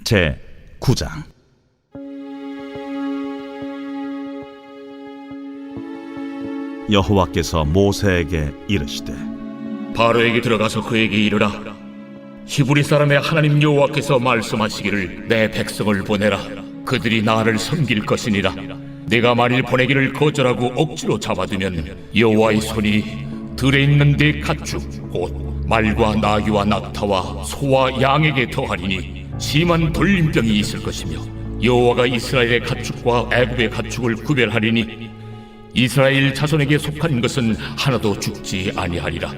제 9장. 여호와께서 모세에게 이르시되, 바로에게 들어가서 그에게 이르라. 히브리 사람의 하나님 여호와께서 말씀하시기를 내 백성을 보내라. 그들이 나를 섬길 것이니라. 내가 만일 보내기를 거절하고 억지로 잡아두면 여호와의 손이 들에 있는 네 가축 곧 말과 나귀와 낙타와 소와 양에게 더하리니 심한 돌림병이 있을 것이며 여호와가 이스라엘의 가축과 애굽의 가축을 구별하리니 이스라엘 자손에게 속한 것은 하나도 죽지 아니하리라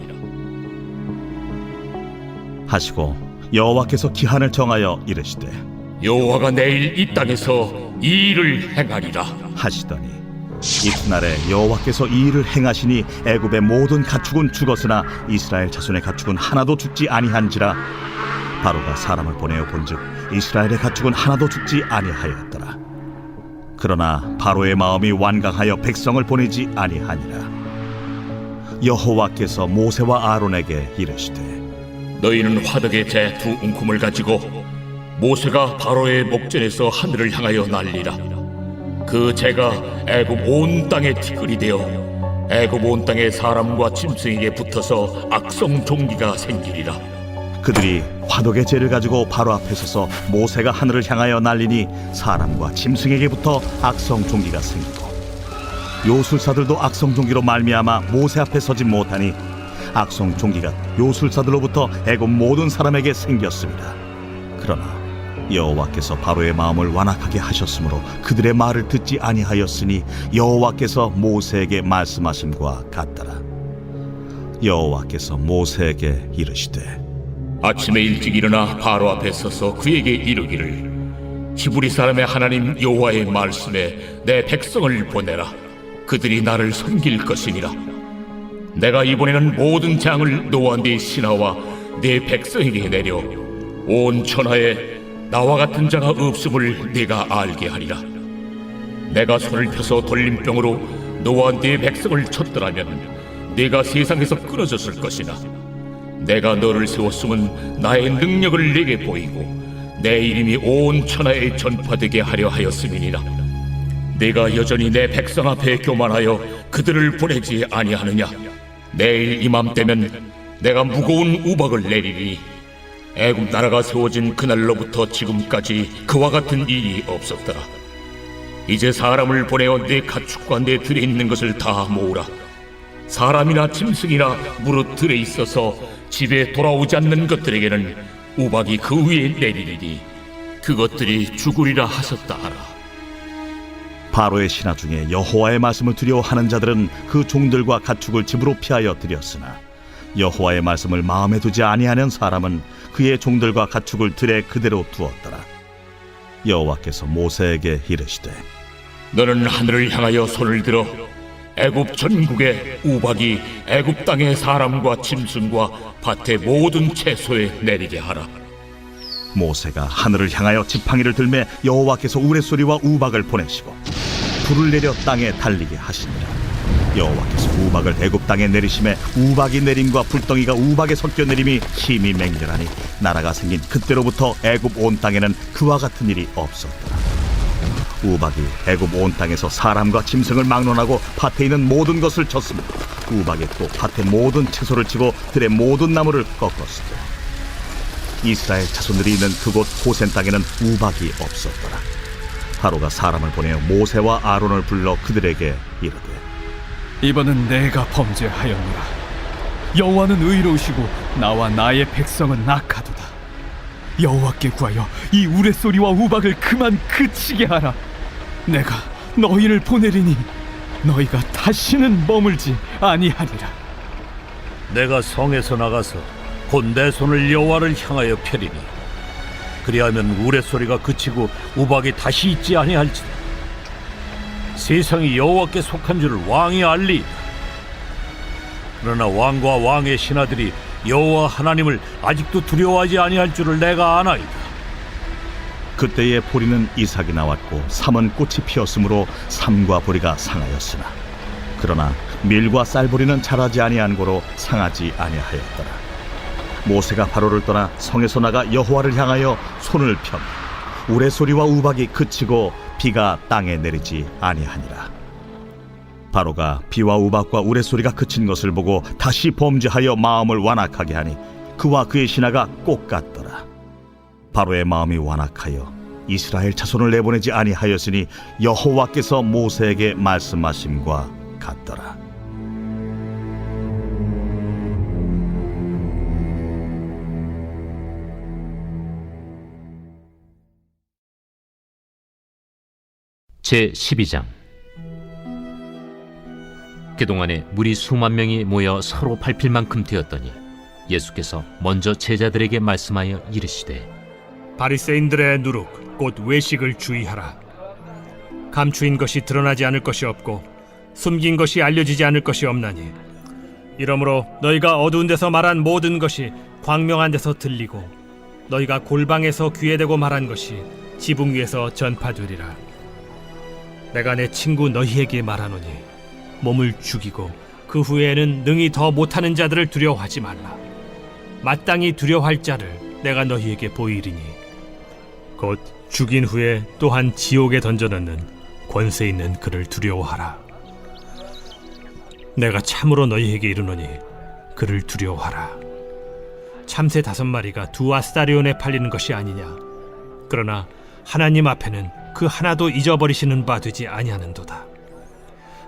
하시고 여호와께서 기한을 정하여 이르시되, 여호와가 내일 이 땅에서 이 일을 행하리라 하시더니 이튿날에 여호와께서 이 일을 행하시니 애굽의 모든 가축은 죽었으나 이스라엘 자손의 가축은 하나도 죽지 아니한지라. 바로가 사람을 보내어 본즉 이스라엘의 가축은 하나도 죽지 아니하였더라. 그러나 바로의 마음이 완강하여 백성을 보내지 아니하니라. 여호와께서 모세와 아론에게 이르시되, 너희는 화덕의 재 두 웅큼을 가지고 모세가 바로의 목전에서 하늘을 향하여 날리라. 그 재가 애굽 온 땅에 티끌이 되어 애굽 온 땅의 사람과 짐승에게 붙어서 악성 종기가 생기리라. 그들이 화덕의 재를 가지고 바로 앞에 서서 모세가 하늘을 향하여 날리니 사람과 짐승에게 붙어 악성 종기가 생기고 요술사들도 악성 종기로 말미암아 모세 앞에 서지 못하니 악성 종기가 요술사들로부터 애굽 모든 사람에게 생겼습니다. 그러나 여호와께서 바로의 마음을 완악하게 하셨으므로 그들의 말을 듣지 아니하였으니 여호와께서 모세에게 말씀하심과 같더라. 여호와께서 모세에게 이르시되, 아침에 일찍 일어나 바로 앞에 서서 그에게 이르기를, 히브리 사람의 하나님 여호와의 말씀에 내 백성을 보내라. 그들이 나를 섬길 것이니라. 내가 이번에는 모든 재앙을 너와 네 신하와 네 백성에게 내려 온 천하에 나와 같은 자가 없음을 네가 알게 하리라. 내가 손을 펴서 돌림병으로 너와 네 백성을 쳤더라면 네가 세상에서 끊어졌을 것이나 내가 너를 세웠음은 나의 능력을 네게 보이고 내 이름이 온 천하에 전파되게 하려 하였음이니라. 네가 여전히 내 백성 앞에 교만하여 그들을 보내지 아니하느냐. 내일 이맘때면 내가 무거운 우박을 내리리니 애굽 나라가 세워진 그날로부터 지금까지 그와 같은 일이 없었더라. 이제 사람을 보내어 내 가축과 내 들에 있는 것을 다 모으라. 사람이나 짐승이나 무릇 들에 있어서 집에 돌아오지 않는 것들에게는 우박이 그 위에 내리리니 그것들이 죽으리라 하셨다 하라. 바로의 신하 중에 여호와의 말씀을 두려워하는 자들은 그 종들과 가축을 집으로 피하여 들였으나 여호와의 말씀을 마음에 두지 아니하는 사람은 그의 종들과 가축을 들에 그대로 두었더라. 여호와께서 모세에게 이르시되, 너는 하늘을 향하여 손을 들어 애굽 전국에 우박이 애굽 땅의 사람과 짐승과 밭의 모든 채소에 내리게 하라. 모세가 하늘을 향하여 지팡이를 들매 여호와께서 우레소리와 우박을 보내시고 불을 내려 땅에 달리게 하시니라. 여호와께서 우박을 애굽 땅에 내리심에 우박이 내림과 불덩이가 우박에 섞여 내림이 힘이 맹렬하니 나라가 생긴 그때로부터 애굽 온 땅에는 그와 같은 일이 없었더라. 우박이 애굽 온 땅에서 사람과 짐승을 막론하고 밭에 있는 모든 것을 쳤으며 우박이 또 밭의 모든 채소를 치고 들의 모든 나무를 꺾었으며 이스라엘 자손들이 있는 그곳 고센 땅에는 우박이 없었더라. 바로가 사람을 보내어 모세와 아론을 불러 그들에게 이르되, 이번은 내가 범죄하였노라. 여호와는 의로우시고 나와 나의 백성은 악하도다. 여호와께 구하여 이 우레소리와 우박을 그만 그치게 하라. 내가 너희를 보내리니 너희가 다시는 머물지 아니하리라. 내가 성에서 나가서 곧 내 손을 여호와를 향하여 펴리니 그리하면 우레소리가 그치고 우박이 다시 있지 아니할지라. 세상이 여호와께 속한 줄을 왕이 알리이다. 그러나 왕과 왕의 신하들이 여호와 하나님을 아직도 두려워하지 아니할 줄을 내가 아나이다. 그때에 보리는 이삭이 나왔고 삼은 꽃이 피었으므로 삼과 보리가 상하였으나 그러나 밀과 쌀보리는 자라지 아니한 고로 상하지 아니하였더라. 모세가 바로를 떠나 성에서 나가 여호와를 향하여 손을 펴 우레소리와 우박이 그치고 비가 땅에 내리지 아니하니라. 바로가 비와 우박과 우레소리가 그친 것을 보고 다시 범죄하여 마음을 완악하게 하니 그와 그의 신하가 꼭 같더라. 바로의 마음이 완악하여 이스라엘 자손을 내보내지 아니하였으니 여호와께서 모세에게 말씀하심과 같더라. 제12장. 그동안에 무리 수만 명이 모여 서로 밟힐 만큼 되었더니 예수께서 먼저 제자들에게 말씀하여 이르시되, 바리새인들의 누룩 곧 외식을 주의하라. 감추인 것이 드러나지 않을 것이 없고 숨긴 것이 알려지지 않을 것이 없나니, 이러므로 너희가 어두운 데서 말한 모든 것이 광명한 데서 들리고 너희가 골방에서 귀에 대고 말한 것이 지붕 위에서 전파되리라. 내가 내 친구 너희에게 말하노니 몸을 죽이고 그 후에는 능히 더 못하는 자들을 두려워하지 말라. 마땅히 두려워할 자를 내가 너희에게 보이리니 곧 죽인 후에 또한 지옥에 던져넣는 권세 있는 그를 두려워하라. 내가 참으로 너희에게 이르노니 그를 두려워하라. 참새 5마리가 2아스타리온에 팔리는 것이 아니냐. 그러나 하나님 앞에는 그 하나도 잊어버리시는 바 되지 아니하는도다.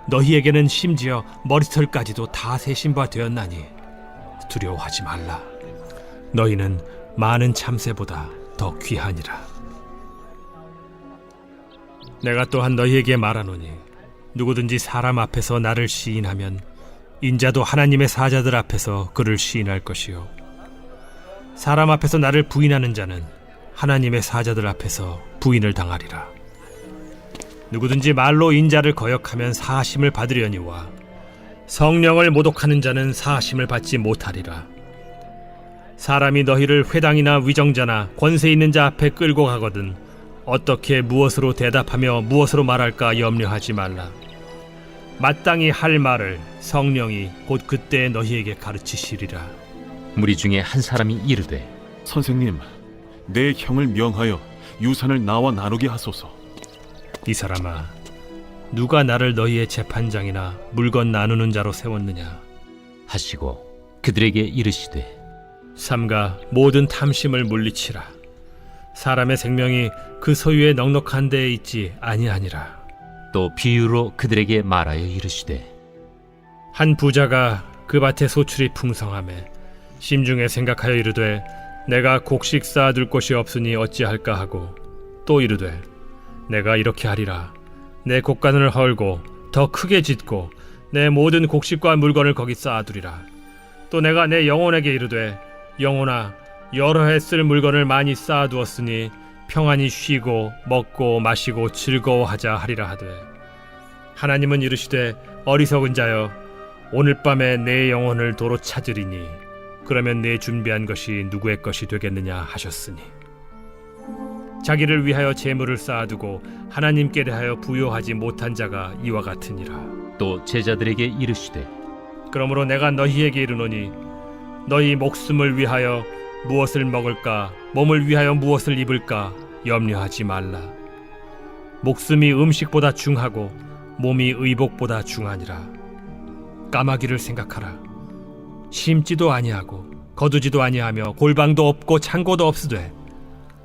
너희에게는 심지어 머리털까지도 다 세신 바 되었나니 두려워하지 말라. 너희는 많은 참새보다 더 귀하니라. 내가 또한 너희에게 말하노니 누구든지 사람 앞에서 나를 시인하면 인자도 하나님의 사자들 앞에서 그를 시인할 것이요, 사람 앞에서 나를 부인하는 자는 하나님의 사자들 앞에서 부인을 당하리라. 누구든지 말로 인자를 거역하면 사하심을 받으려니와 성령을 모독하는 자는 사하심을 받지 못하리라. 사람이 너희를 회당이나 위정자나 권세 있는 자 앞에 끌고 가거든 어떻게 무엇으로 대답하며 무엇으로 말할까 염려하지 말라. 마땅히 할 말을 성령이 곧 그때 너희에게 가르치시리라. 무리 중에 한 사람이 이르되, 선생님, 내 형을 명하여 유산을 나와 나누게 하소서. 이 사람아, 누가 나를 너희의 재판장이나 물건 나누는 자로 세웠느냐. 하시고 그들에게 이르시되, 삼가 모든 탐심을 물리치라. 사람의 생명이 그 소유의 넉넉한 데에 있지 아니하니라. 또 비유로 그들에게 말하여 이르시되, 한 부자가 그 밭에 소출이 풍성하매 심중에 생각하여 이르되 내가 곡식 쌓아둘 곳이 없으니 어찌할까 하고, 또 이르되 내가 이렇게 하리라. 내 곡간을 헐고 더 크게 짓고 내 모든 곡식과 물건을 거기 쌓아두리라. 또 내가 내 영혼에게 이르되 영혼아, 여러 해 쓸 물건을 많이 쌓아두었으니 평안히 쉬고 먹고 마시고 즐거워하자 하리라 하되, 하나님은 이르시되 어리석은 자여, 오늘 밤에 내 영혼을 도로 찾으리니 그러면 내 준비한 것이 누구의 것이 되겠느냐 하셨으니, 자기를 위하여 재물을 쌓아두고 하나님께 대하여 부요하지 못한 자가 이와 같으니라. 또 제자들에게 이르시되, 그러므로 내가 너희에게 이르노니 너희 목숨을 위하여 무엇을 먹을까, 몸을 위하여 무엇을 입을까 염려하지 말라. 목숨이 음식보다 중하고 몸이 의복보다 중하니라. 까마귀를 생각하라. 심지도 아니하고 거두지도 아니하며 골방도 없고 창고도 없으되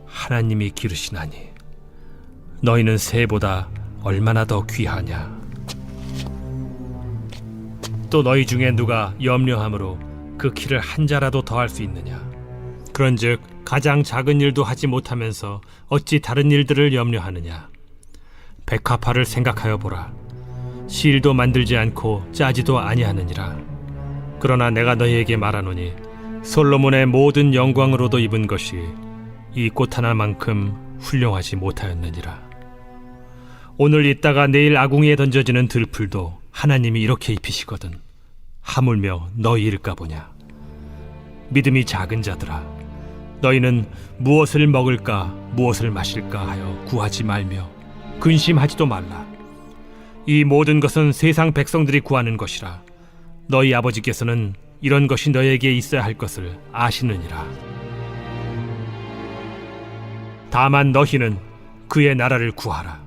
하나님이 기르시나니 너희는 새보다 얼마나 더 귀하냐. 또 너희 중에 누가 염려함으로 그 키를 한 자라도 더할 수 있느냐. 그런즉 가장 작은 일도 하지 못하면서 어찌 다른 일들을 염려하느냐. 백합화를 생각하여 보라. 실도 만들지 않고 짜지도 아니하느니라. 그러나 내가 너희에게 말하노니 솔로몬의 모든 영광으로도 입은 것이 이 꽃 하나만큼 훌륭하지 못하였느니라. 오늘 있다가 내일 아궁이에 던져지는 들풀도 하나님이 이렇게 입히시거든 하물며 너희일까 보냐. 믿음이 작은 자들아, 너희는 무엇을 먹을까 무엇을 마실까 하여 구하지 말며 근심하지도 말라. 이 모든 것은 세상 백성들이 구하는 것이라. 너희 아버지께서는 이런 것이 너희에게 있어야 할 것을 아시느니라. 다만 너희는 그의 나라를 구하라.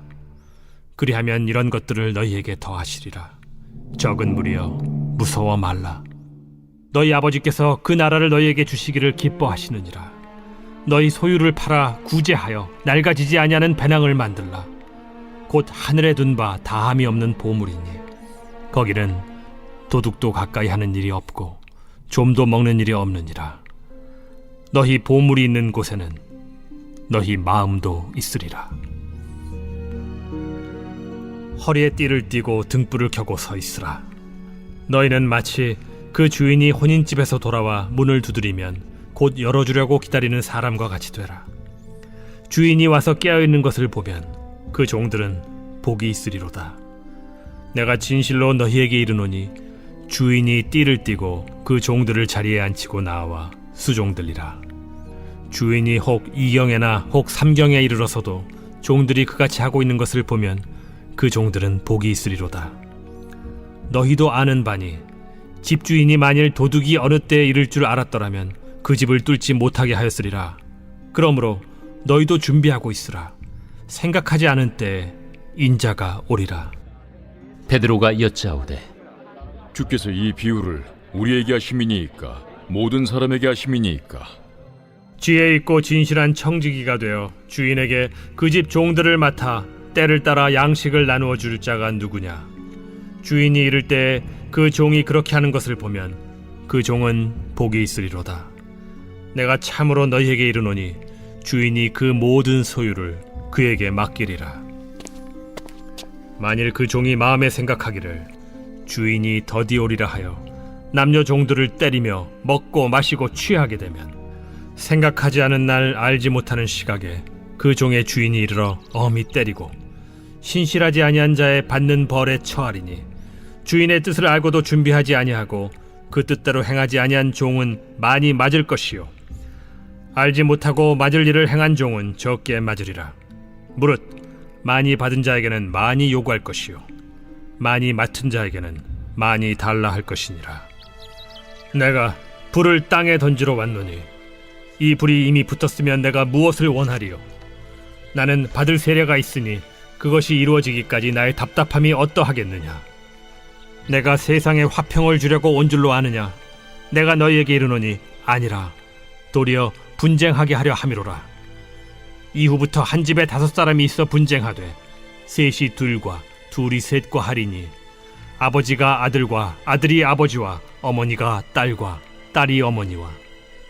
그리하면 이런 것들을 너희에게 더하시리라. 적은 무리여, 무서워 말라. 너희 아버지께서 그 나라를 너희에게 주시기를 기뻐하시느니라. 너희 소유를 팔아 구제하여 낡아지지 아니하는 배낭을 만들라. 곧 하늘에 둔 바 다함이 없는 보물이니 거기는 도둑도 가까이 하는 일이 없고 좀도 먹는 일이 없느니라. 너희 보물이 있는 곳에는 너희 마음도 있으리라. 허리에 띠를 띠고 등불을 켜고 서 있으라. 너희는 마치 그 주인이 혼인집에서 돌아와 문을 두드리면 곧 열어주려고 기다리는 사람과 같이 되라. 주인이 와서 깨어있는 것을 보면 그 종들은 복이 있으리로다. 내가 진실로 너희에게 이르노니 주인이 띠를 띠고 그 종들을 자리에 앉히고 나와 수종들리라. 주인이 혹 2경에나 혹 3경에 이르러서도 종들이 그같이 하고 있는 것을 보면 그 종들은 복이 있으리로다. 너희도 아는 바니 집주인이 만일 도둑이 어느 때에 이를 줄 알았더라면 그 집을 뚫지 못하게 하였으리라. 그러므로 너희도 준비하고 있으라. 생각하지 않은 때에 인자가 오리라. 베드로가 여짜오되 주께서 이 비유를 우리에게 하심이니이까 모든 사람에게 하심이니이까? 지혜 있고 진실한 청지기가 되어 주인에게 그 집 종들을 맡아 때를 따라 양식을 나누어 줄 자가 누구냐? 주인이 이를 때에 그 종이 그렇게 하는 것을 보면 그 종은 복이 있으리로다. 내가 참으로 너희에게 이르노니 주인이 그 모든 소유를 그에게 맡기리라. 만일 그 종이 마음에 생각하기를 주인이 더디 오리라 하여 남녀 종들을 때리며 먹고 마시고 취하게 되면 생각하지 않은 날 알지 못하는 시각에 그 종의 주인이 이르러 엄히 때리고 신실하지 아니한 자의 받는 벌에 처하리니 주인의 뜻을 알고도 준비하지 아니하고 그 뜻대로 행하지 아니한 종은 많이 맞을 것이요 알지 못하고 맞을 일을 행한 종은 적게 맞으리라. 무릇 많이 받은 자에게는 많이 요구할 것이요 많이 맡은 자에게는 많이 달라 할 것이니라. 내가 불을 땅에 던지러 왔노니 이 불이 이미 붙었으면 내가 무엇을 원하리요? 나는 받을 세례가 있으니 그것이 이루어지기까지 나의 답답함이 어떠하겠느냐? 내가 세상에 화평을 주려고 온 줄로 아느냐? 내가 너희에게 이르노니 아니라 도리어 분쟁하게 하려 함이로라. 이후부터 한 집에 5사람이 있어 분쟁하되 셋이 둘과 둘이 셋과 하리니 아버지가 아들과 아들이 아버지와 어머니가 딸과 딸이 어머니와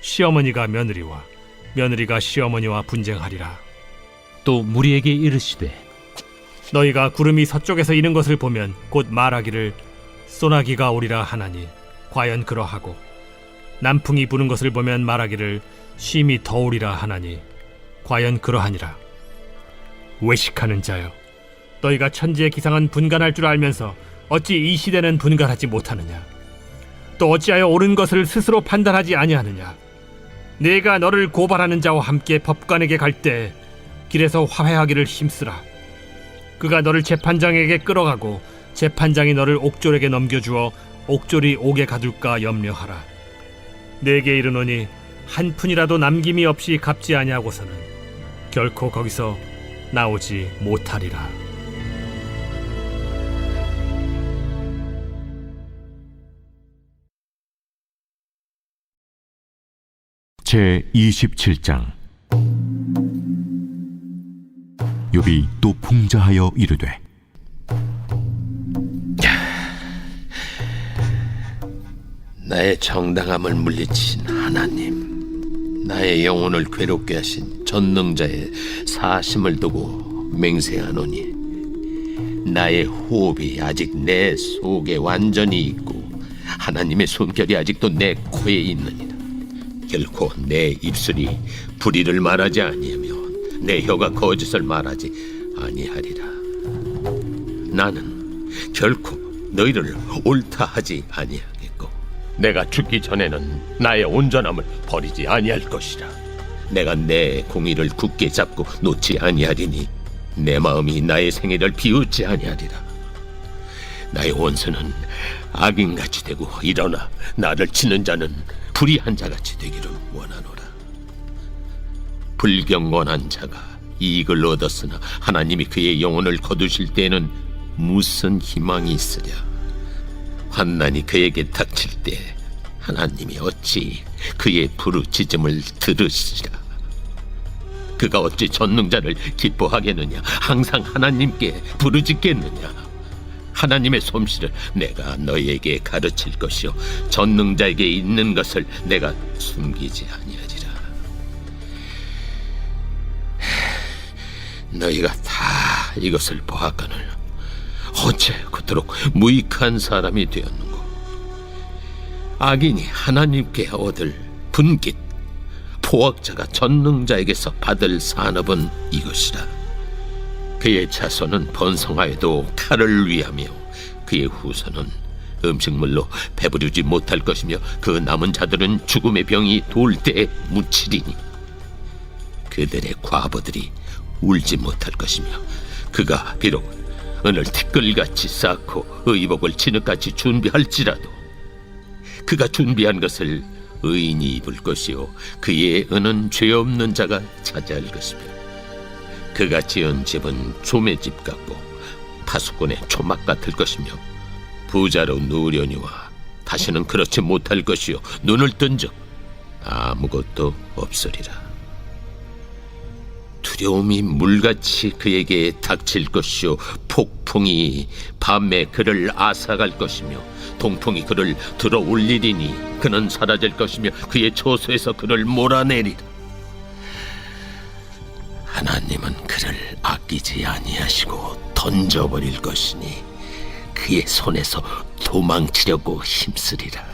시어머니가 며느리와 며느리가 시어머니와 분쟁하리라. 또 무리에게 이르시되 너희가 구름이 서쪽에서 이는 것을 보면 곧 말하기를 소나기가 오리라 하나니 과연 그러하고 남풍이 부는 것을 보면 말하기를 심히 더우리라 하나니 과연 그러하니라. 외식하는 자여, 너희가 천지의 기상은 분간할 줄 알면서 어찌 이 시대는 분간하지 못하느냐? 또 어찌하여 옳은 것을 스스로 판단하지 아니하느냐? 내가 너를 고발하는 자와 함께 법관에게 갈 때 길에서 화해하기를 힘쓰라. 그가 너를 재판장에게 끌어가고 재판장이 너를 옥졸에게 넘겨주어 옥졸이 옥에 가둘까 염려하라. 내게 이르노니 한 푼이라도 남김이 없이 갚지 아니하고서는 결코 거기서 나오지 못하리라. 제 27장. 욥이 또 풍자하여 이르되 나의 정당함을 물리치신 하나님, 나의 영혼을 괴롭게 하신 전능자의 사심을 두고 맹세하노니 나의 호흡이 아직 내 속에 완전히 있고 하나님의 손결이 아직도 내 코에 있느니라. 결코 내 입술이 불의를 말하지 아니하며 내 혀가 거짓을 말하지 아니하리라. 나는 결코 너희를 옳다 하지 아니하겠고 내가 죽기 전에는 나의 온전함을 버리지 아니할 것이라. 내가 내 공의를 굳게 잡고 놓지 아니하리니 내 마음이 나의 생애를 비웃지 아니하리라. 나의 원수는 악인같이 되고 일어나 나를 치는 자는 불의한 자같이 되기를 원하노라. 불경건한 자가 이익을 얻었으나 하나님이 그의 영혼을 거두실 때에는 무슨 희망이 있으랴. 환난이 그에게 닥칠 때 하나님이 어찌 그의 부르짖음을 들으시리라. 그가 어찌 전능자를 기뻐하겠느냐. 항상 하나님께 부르짖겠느냐. 하나님의 솜씨를 내가 너희에게 가르칠 것이요 전능자에게 있는 것을 내가 숨기지 아니하리라. 너희가 다 이것을 보았거늘 어째 그토록 무익한 사람이 되었는고. 악인이 하나님께 얻을 분깃, 포악자가 전능자에게서 받을 산업은 이것이라. 그의 자손은 번성하여도 칼을 위하며 그의 후손은 음식물로 배부르지 못할 것이며 그 남은 자들은 죽음의 병이 돌 때에 묻히리니 그들의 과부들이 울지 못할 것이며 그가 비록 은을 티끌같이 쌓고 의복을 진흙같이 준비할지라도 그가 준비한 것을 의인이 입을 것이요 그의 은은 죄 없는 자가 차지할 것이며 그가 지은 집은 조매집 같고 파수꾼의 초막 같을 것이며 부자로 누우려니와 다시는 그렇지 못할 것이요 눈을 뜬즉 아무것도 없으리라. 두려움이 물같이 그에게 닥칠 것이요 폭풍이 밤에 그를 앗아갈 것이며 동풍이 그를 들어 올리리니 그는 사라질 것이며 그의 처소에서 그를 몰아내리라. 하나님은 그를 아끼지 아니하시고 던져버릴 것이니 그의 손에서 도망치려고 힘쓰리라.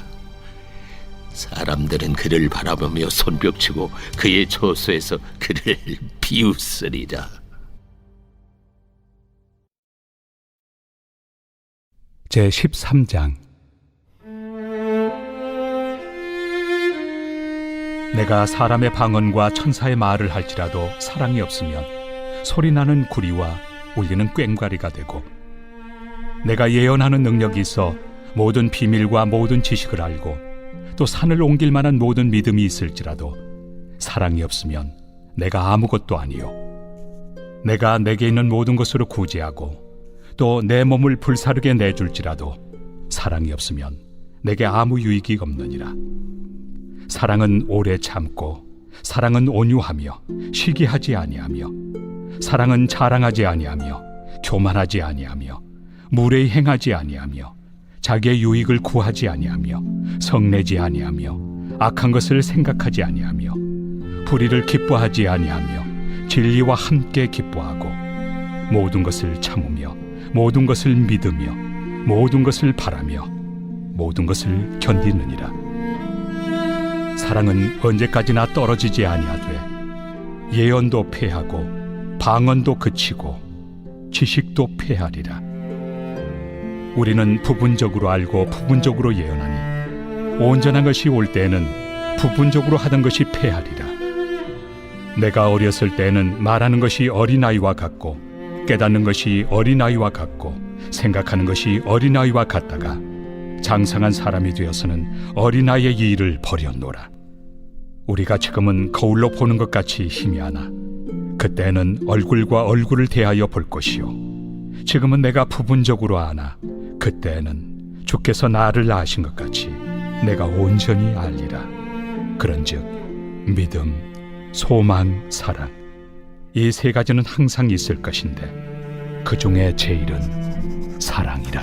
사람들은 그를 바라보며 손뼉치고 그의 처소에서 그를 비웃으리라. 제13장. 내가 사람의 방언과 천사의 말을 할지라도 사랑이 없으면 소리나는 구리와 울리는 꽹과리가 되고, 내가 예언하는 능력이 있어 모든 비밀과 모든 지식을 알고 또 산을 옮길 만한 모든 믿음이 있을지라도 사랑이 없으면 내가 아무것도 아니요. 내가 내게 있는 모든 것으로 구제하고 또 내 몸을 불사르게 내줄지라도 사랑이 없으면 내게 아무 유익이 없느니라. 사랑은 오래 참고 사랑은 온유하며 시기하지 아니하며 사랑은 자랑하지 아니하며 교만하지 아니하며 무례히 행하지 아니하며 자기의 유익을 구하지 아니하며 성내지 아니하며 악한 것을 생각하지 아니하며 불의를 기뻐하지 아니하며 진리와 함께 기뻐하고 모든 것을 참으며 모든 것을 믿으며 모든 것을 바라며 모든 것을 견디느니라. 사랑은 언제까지나 떨어지지 아니하되 예언도 패하고 방언도 그치고 지식도 패하리라. 우리는 부분적으로 알고 부분적으로 예언하니 온전한 것이 올 때에는 부분적으로 하던 것이 패하리라. 내가 어렸을 때에는 말하는 것이 어린아이와 같고 깨닫는 것이 어린아이와 같고 생각하는 것이 어린아이와 같다가 장성한 사람이 되어서는 어린아이의 일을 버렸노라. 우리가 지금은 거울로 보는 것 같이 희미하나 그때는 얼굴과 얼굴을 대하여 볼 것이요 지금은 내가 부분적으로 아나 그때는 주께서 나를 아신 것 같이 내가 온전히 알리라. 그런즉 믿음, 소망, 사랑 이 세 가지는 항상 있을 것인데 그 중에 제일은 사랑이라.